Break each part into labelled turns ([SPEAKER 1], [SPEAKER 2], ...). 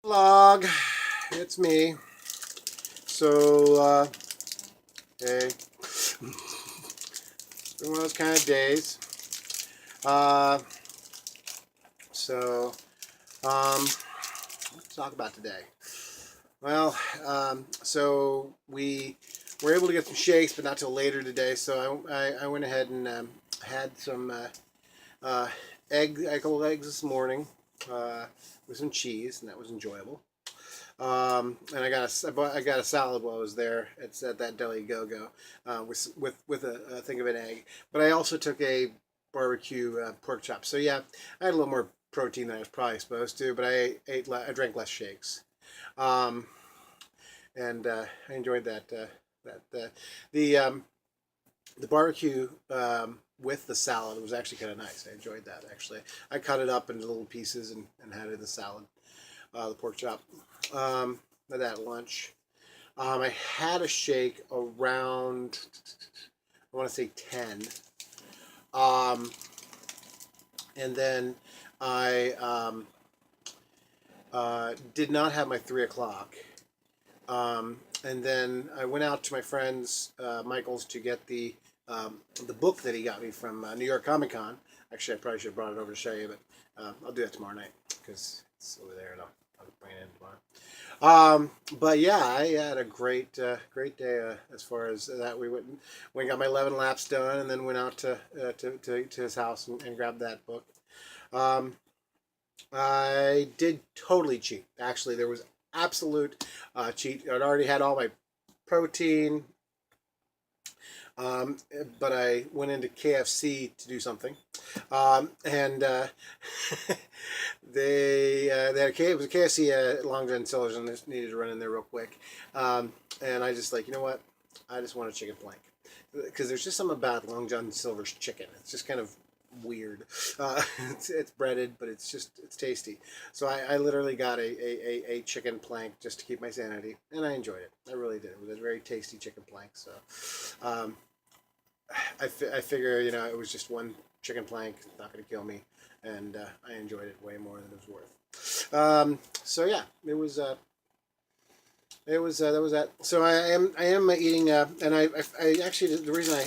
[SPEAKER 1] Vlog, it's me. So, hey, it's been one of those kind of days. Uh, so, let's talk about today. Well, so we were able to get some shakes, but not till later today. So I went ahead and had some uh, eggs this morning with some cheese, and that was enjoyable. And I got a salad while I was there. It's at that Deli Go Go with a thing of an egg. But I also took a barbecue pork chop. So yeah, I had a little more protein than I was probably supposed to. But I drank less shakes, um, and I enjoyed that. The the barbecue with the salad was actually kind of nice. I enjoyed that actually. I cut it up into little pieces and had it in the salad, the pork chop. Had that at lunch. I had a shake around, I want to say 10. Um, and then I did not have my 3 o'clock. And then I went out to my friend's, Michael's, to get the book that he got me from New York Comic Con. Actually, I probably should have brought it over to show you, but I'll do that tomorrow night because it's over there and I'll bring it in tomorrow. But yeah, I had a great day as far as that. We went and got my 11 laps done, and then went out to his house and grabbed that book. Um, I did totally cheat. Actually, there was absolute cheat. I'd already had all my protein, um, but I went into KFC to do something, and they had it was a KFC Long John Silver's, and just needed to run in there real quick, and I just like, you know what, I just want a chicken plank because there's just something about Long John Silver's chicken. It's just kind of weird. It's breaded, but it's tasty. So I literally got a chicken plank just to keep my sanity, and I enjoyed it. I really did. It was a very tasty chicken plank. So um, I figure, it was just one chicken plank, not going to kill me, and I enjoyed it way more than it was worth. So yeah, that was that. So I am eating, and I actually, the reason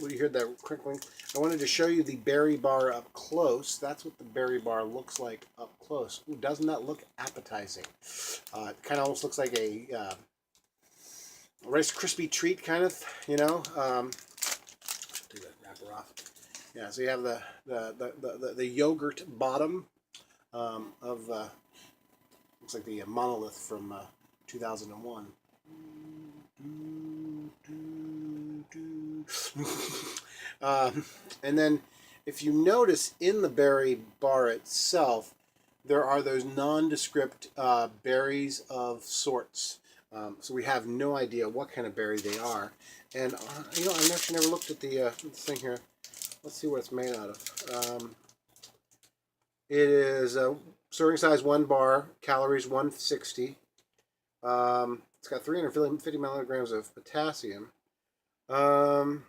[SPEAKER 1] when you heard that crinkling, I wanted to show you the berry bar up close. That's what the berry bar looks like up close. Ooh, doesn't that look appetizing? It kind of almost looks like a Rice Krispie treat, kind of, do that wrapper off. Yeah, so you have the yogurt bottom of looks like the monolith from 2001. And then, if you notice in the berry bar itself, there are those nondescript berries of sorts. So we have no idea what kind of berry they are. And I've actually never looked at the thing here. Let's see what it's made out of. It is serving size 1 bar, calories 160. It's got 350 milligrams of potassium. Let's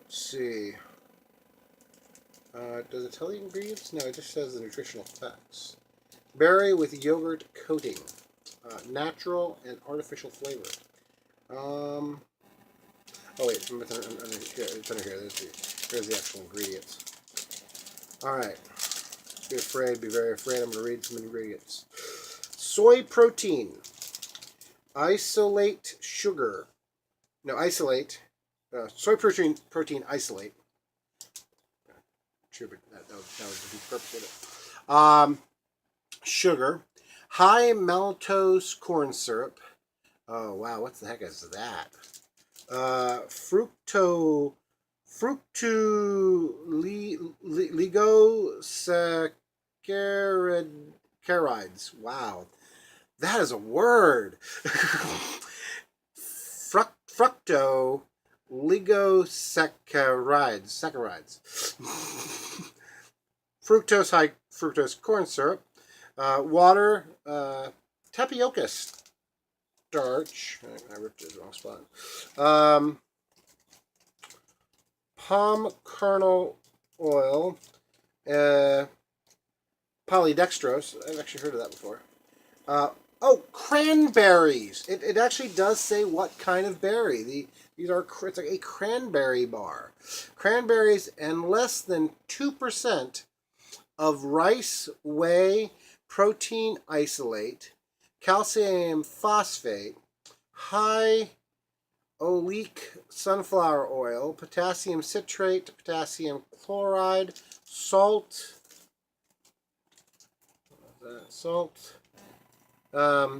[SPEAKER 1] see. Does it tell the ingredients? No, it just says the nutritional facts. Berry with yogurt coating. Natural and artificial flavor. Oh wait, it's under here. There's the actual ingredients. Alright. Be very afraid. I'm going to read some ingredients. Soy protein. Isolate sugar. No, isolate. Soy protein isolate. True, but that was the purpose of it. Sugar. High maltose corn syrup. Oh wow, what the heck is that? Fructooligosaccharides. Wow, that is a word. Fructooligosaccharides. High fructose corn syrup. Water. Tapioca starch. I ripped it in the wrong spot. Palm kernel oil. polydextrose. I've actually heard of that before. Oh, cranberries. It actually does say what kind of berry. These are, it's like a cranberry bar. Cranberries and less than 2% of rice whey protein isolate, calcium phosphate, high oleic sunflower oil, potassium citrate, potassium chloride, salt,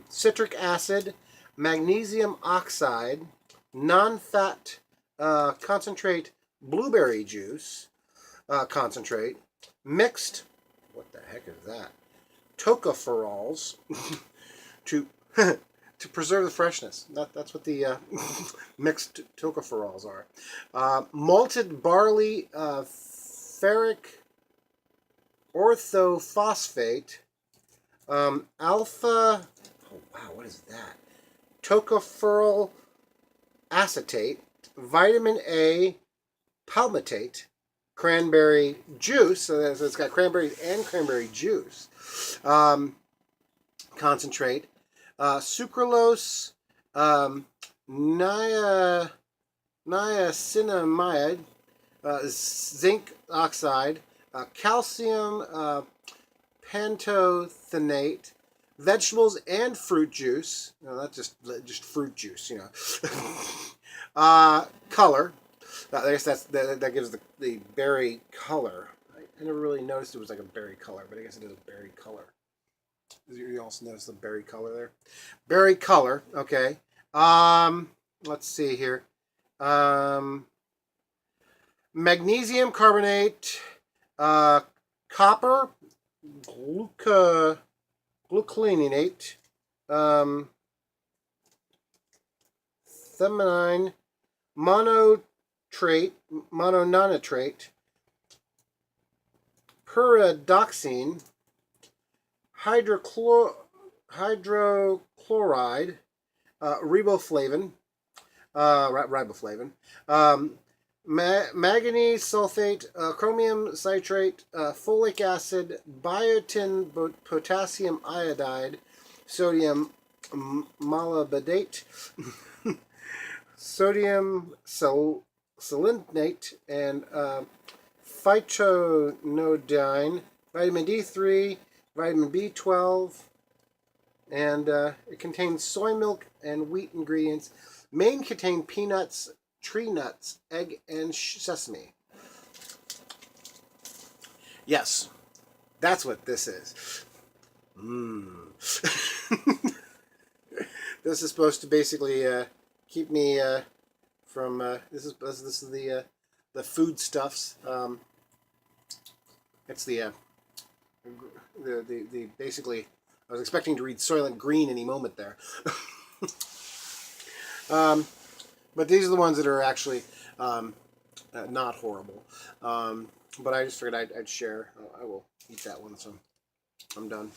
[SPEAKER 1] citric acid, magnesium oxide, non-fat concentrate blueberry juice concentrate, mixed, what the heck is that? Tocopherols to to preserve the freshness. That's what the mixed tocopherols are. Malted barley, ferric orthophosphate, alpha, oh wow, what is that? Tocopherol acetate, vitamin A palmitate, cranberry juice, so it's got cranberries and cranberry juice, concentrate, sucralose, niacinamide, zinc oxide, calcium pantothenate, vegetables and fruit juice. No, that's just fruit juice, you know. Color. I guess that gives the berry color. I never really noticed it was like a berry color, but I guess it is a berry color. You also notice the berry color there. Berry color. Okay. Let's see here. Magnesium carbonate, copper, glucolinate, theanine, mononitrate, pyridoxine, hydrochloride, riboflavin, manganese sulfate, chromium citrate, folic acid, biotin, potassium iodide, sodium molybdate, sodium selenate, and phytonadione, vitamin D3, vitamin B12, and it contains soy milk and wheat ingredients. Main contain peanuts, tree nuts, egg, and sesame. Yes, that's what this is. This is supposed to basically keep me from. This is the foodstuffs. It's the basically. I was expecting to read Soylent Green any moment there. But these are the ones that are actually not horrible. But I just figured I'd share. I will eat that one, so I'm done.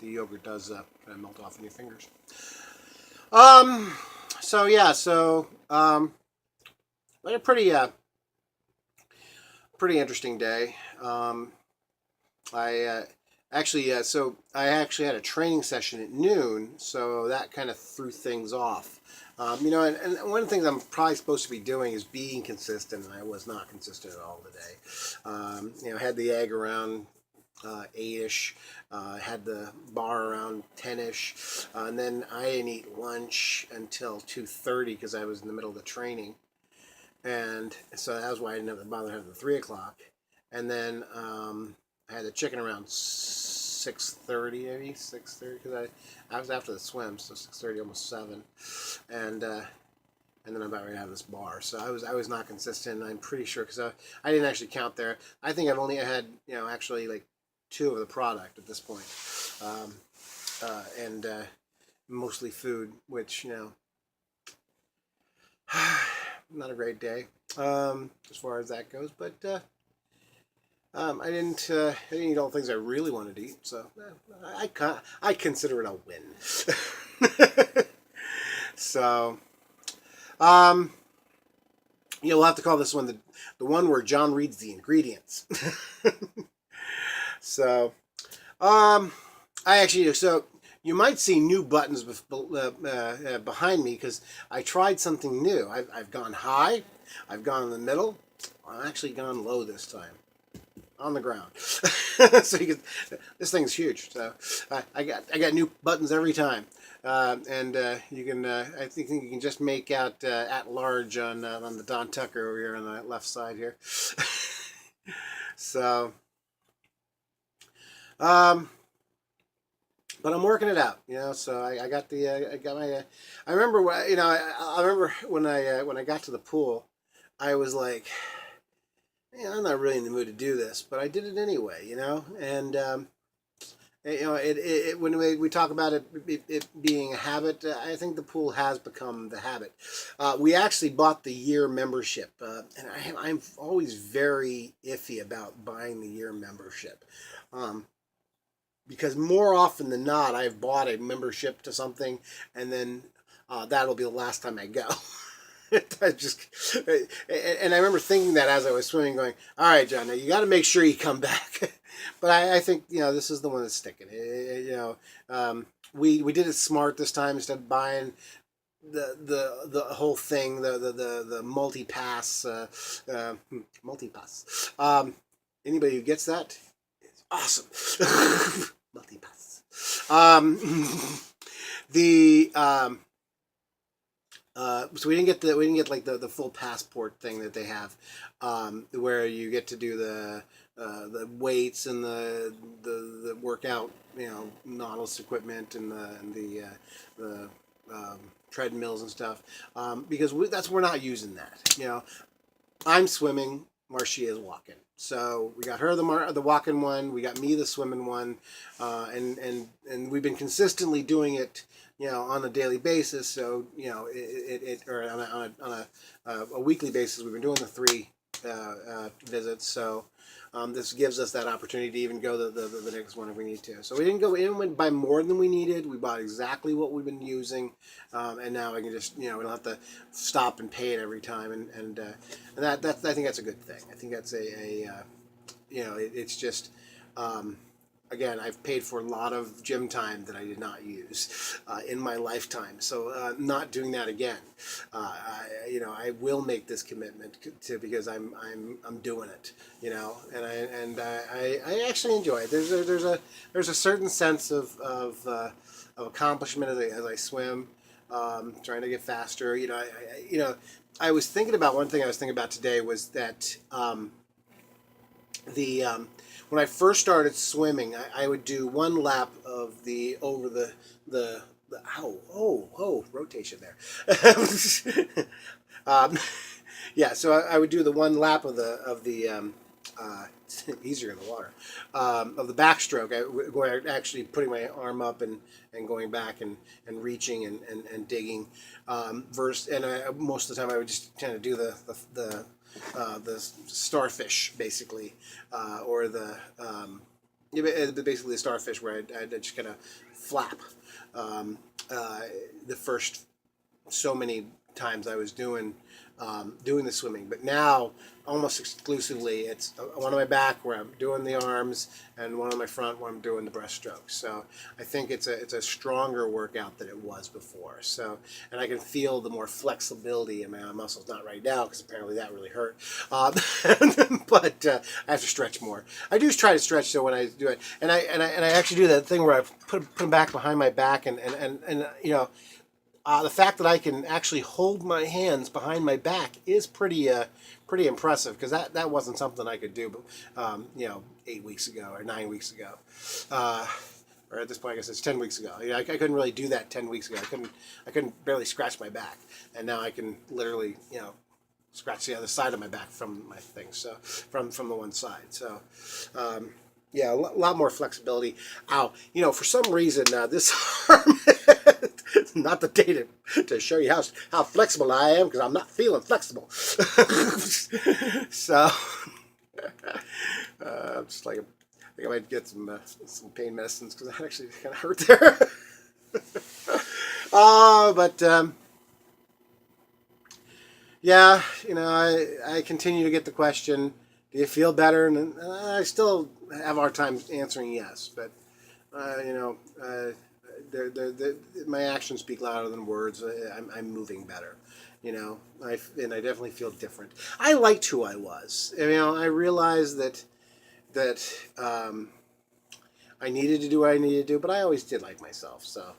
[SPEAKER 1] The yogurt does kind of melt off in your fingers. So yeah, like a pretty interesting day. I actually had a training session at noon, so that kind of threw things off. And one of the things I'm probably supposed to be doing is being consistent, and I was not consistent at all today. Had the egg around 8-ish, had the bar around 10-ish, and then I didn't eat lunch until 2:30 because I was in the middle of the training, and so that was why I didn't have to bother having the 3 o'clock, and then I had the chicken around 6:30, maybe 6:30, because I was after the swim, so 6:30, almost 7, and then I'm about ready to have this bar. So I was not consistent. I'm pretty sure because I didn't actually count there. I think I've only had actually like 2 of the product at this point, and mostly food, which not a great day as far as that goes, but. I didn't eat all the things I really wanted to eat, so I consider it a win. So, we'll have to call this one the one where John reads the ingredients. So, I actually do. So you might see new buttons behind me because I tried something new. I've gone high, I've gone in the middle, I've actually gone low this time on the ground. So you can, this thing's huge. So I got new buttons every time, and you can I think you can just make out at large on the Don Tucker over here on the left side here. So. Um, but I'm working it out, So I got I got my. I remember, I remember when I got to the pool, I was like, man, I'm not really in the mood to do this, but I did it anyway, And when we talk about it being a habit, I think the pool has become the habit. We actually bought the year membership, and I'm always very iffy about buying the year membership. Because more often than not, I've bought a membership to something, and then that'll be the last time I go. I just, and I remember thinking that as I was swimming, going, "All right, John, now you got to make sure you come back." But I think this is the one that's sticking. We did it smart this time instead of buying the whole thing, the multi pass, multi pass. Anybody who gets that, is awesome. Multi-pass. The so we didn't get like the full passport thing that they have, where you get to do the weights and the workout, Nautilus equipment and the treadmills and stuff, because we're not using that. I'm swimming, Marcia is walking. So we got her the walking one, we got me the swimming one, and we've been consistently doing it, on a daily basis. So or on a weekly basis, we've been doing the 3 visits. So this gives us that opportunity to even go the next one if we need to. So we didn't go in and buy more than we needed. We bought exactly what we've been using, and now I can just we don't have to stop and pay it every time. And that I think that's a good thing. I think that's it's just. Again, I've paid for a lot of gym time that I did not use in my lifetime, so not doing that again. I will make this commitment because I'm doing it, and I actually enjoy it. There's a certain sense of accomplishment as I swim, trying to get faster. I was thinking about one thing I was thinking about today was that the when I first started swimming, I would do one lap of over the rotation there. Yeah, so I would do the one lap of the easier in the water, of the backstroke, where I actually putting my arm up and going back and reaching and digging. Most of the time I would just kind of do the starfish basically, or basically the starfish where I'd just kind of flap. The first so many times I was doing the swimming, but now almost exclusively it's one on my back where I'm doing the arms, and one on my front where I'm doing the breaststroke. So I think it's a stronger workout than it was before. So, and I can feel the more flexibility in my muscles. Not right now because apparently that really hurt, but I have to stretch more. I do try to stretch so when I do it, and I actually do that thing where I put them back behind my back, and the fact that I can actually hold my hands behind my back is pretty impressive, because that wasn't something I could do, 8 weeks ago or 9 weeks ago, or at this point I guess it's 10 weeks ago. I couldn't really do that 10 weeks ago. I couldn't barely scratch my back, and now I can literally scratch the other side of my back from my thing. So from the one side. So. Yeah, a lot more flexibility. Ow. For some reason, this arm, not the day to show you how flexible I am, because I'm not feeling flexible. So, just like, I think I might get some pain medicines, because that actually kind of hurt there. But yeah, I continue to get the question, do you feel better? And I still have a hard time answering yes, but you know, my actions speak louder than words. I'm moving better, you know. And I definitely feel different. I liked who I was. You know, I realized that I needed to do what I needed to do, but I always did like myself. So,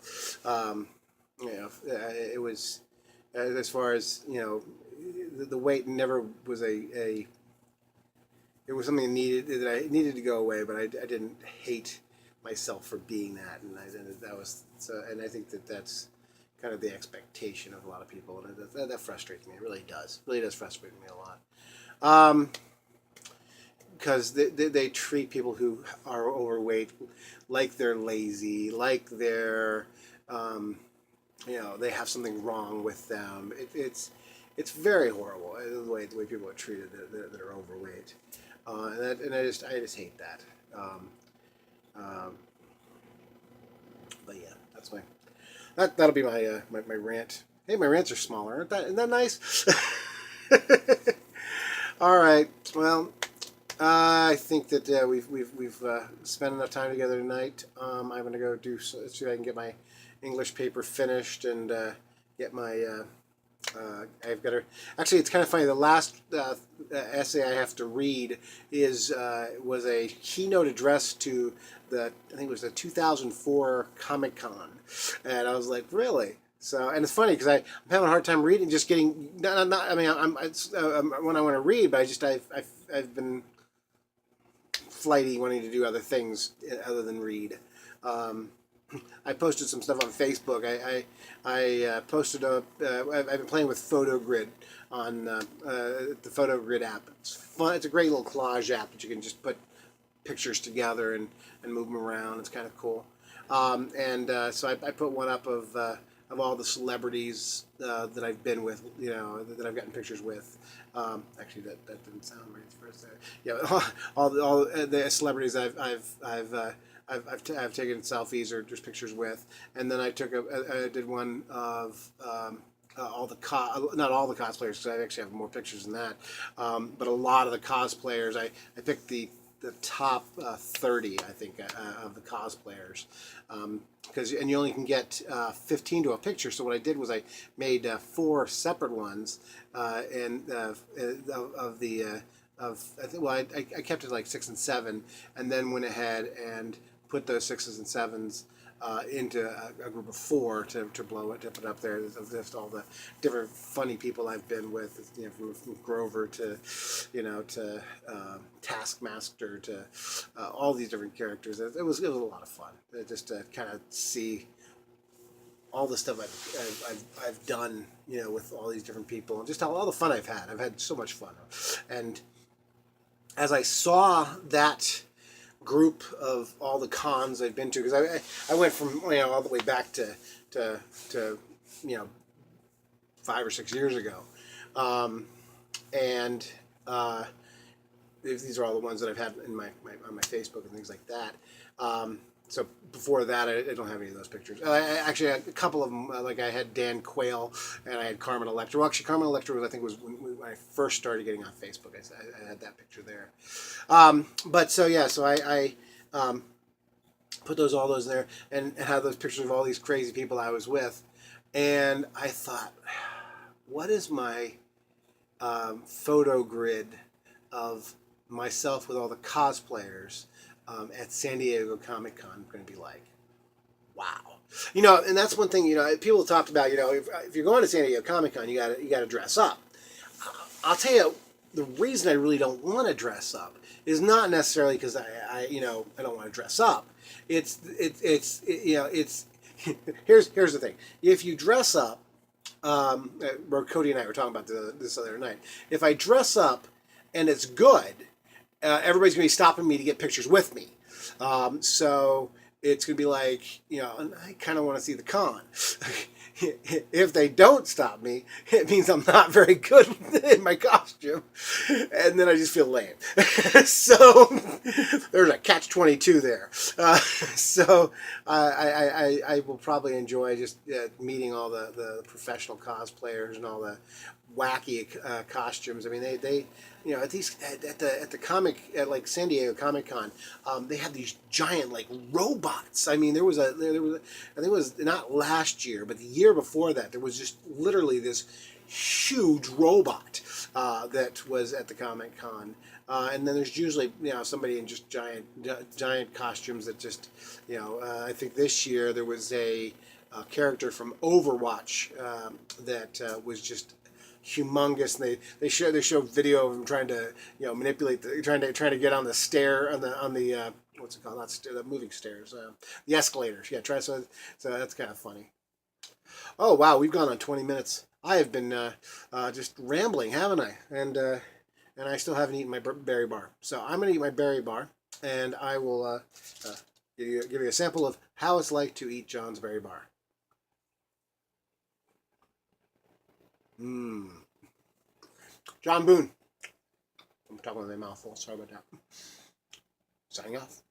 [SPEAKER 1] um, you know, it was as far as you know, the weight never was a it was something that I needed to go away, but I didn't hate myself for being that, and that was so. And I think that's kind of the expectation of a lot of people, and that frustrates me. It really does frustrate me a lot. Because they treat people who are overweight like they're lazy, like they're, you know, they have something wrong with them. It's very horrible the way people are treated that are overweight, and I just hate that. Um, but yeah, that's that'll be my rant. Hey, my rants are smaller, isn't that nice? All right, well. I think that we've spent enough time together tonight. I'm going to go see if I can get my English paper finished and get my. I've got to. Actually, it's kind of funny. The last essay I have to read was a keynote address to I think it was the 2004 Comic Con, and I was like, really. So, and it's funny because I'm having a hard time reading, just getting. Not I mean, it's when I want to read, but I've been flighty, wanting to do other things other than read. I posted some stuff on Facebook. I posted I've been playing with PhotoGrid on the PhotoGrid app. It's fun. It's a great little collage app that you can just put pictures together and move them around. It's kind of cool. So I put one up of all the celebrities that I've been with, you know, that I've gotten pictures with. Actually, that didn't sound right at first. Yeah, all the celebrities I've taken selfies or just pictures with, and then I did one of not all the cosplayers, because I actually have more pictures than that, but a lot of the cosplayers. I picked the top 30, I think, of the cosplayers, because and you only can get 15 to a picture. So what I did was I made 4 separate ones, and of the of I think I kept it like 6 and 7, and then went ahead and put those 6s and 7s into a group of 4 to blow it, to put up there of all the different funny people I've been with, you know, from Grover to, you know, to Taskmaster to all these different characters. It was a lot of fun just to kind of see all the stuff I've done, you know, with all these different people, and just all the fun I've had. I've had so much fun, and as I saw that group of all the cons I've been to, because I went from, you know, all the way back to you know, 5 or 6 years ago, and these are all the ones that I've had in on my Facebook and things like that. So before that, I don't have any of those pictures. Actually, a couple of them, like I had Dan Quayle and I had Carmen Electra. Well, actually, Carmen Electra was, I think, was when I first started getting on Facebook. I had that picture there. But so yeah, so I put all those there and had those pictures of all these crazy people I was with, and I thought, what is my photo grid of myself with all the cosplayers at San Diego Comic Con going to be like? Wow. You know, and that's one thing, you know, people talked about, you know, if you're going to San Diego Comic Con, you got to dress up. I'll tell you, the reason I really don't want to dress up is not necessarily because I you know, I don't want to dress up. It's you know, it's here's the thing. If you dress up, Cody and I were talking about this other night. If I dress up and it's good, everybody's going to be stopping me to get pictures with me. So it's going to be like, you know, I kind of want to see the con. If they don't stop me, it means I'm not very good in my costume, and then I just feel lame. So there's a catch-22 there. So I will probably enjoy just meeting all the professional cosplayers and all the wacky costumes. I mean, they you know, at the comic at like San Diego Comic Con, they had these giant like robots. I mean, there was I think it was not last year, but the year before that, there was just literally this huge robot that was at the Comic Con. And then there's usually, you know, somebody in just giant costumes that just, you know, I think this year there was a character from Overwatch that was just humongous. And they show video of him trying to, you know, manipulate trying to get on the stair on the what's it called, not stair, the moving stairs, the escalators. Yeah, so that's kind of funny. Oh wow, we've gone on 20 minutes. I have been just rambling, haven't I? And I still haven't eaten my berry bar. So I'm gonna eat my berry bar, and I will give you a sample of how it's like to eat John's berry bar. Mmm. John Boone. I'm talking with my mouth full. Sorry about that. Signing off.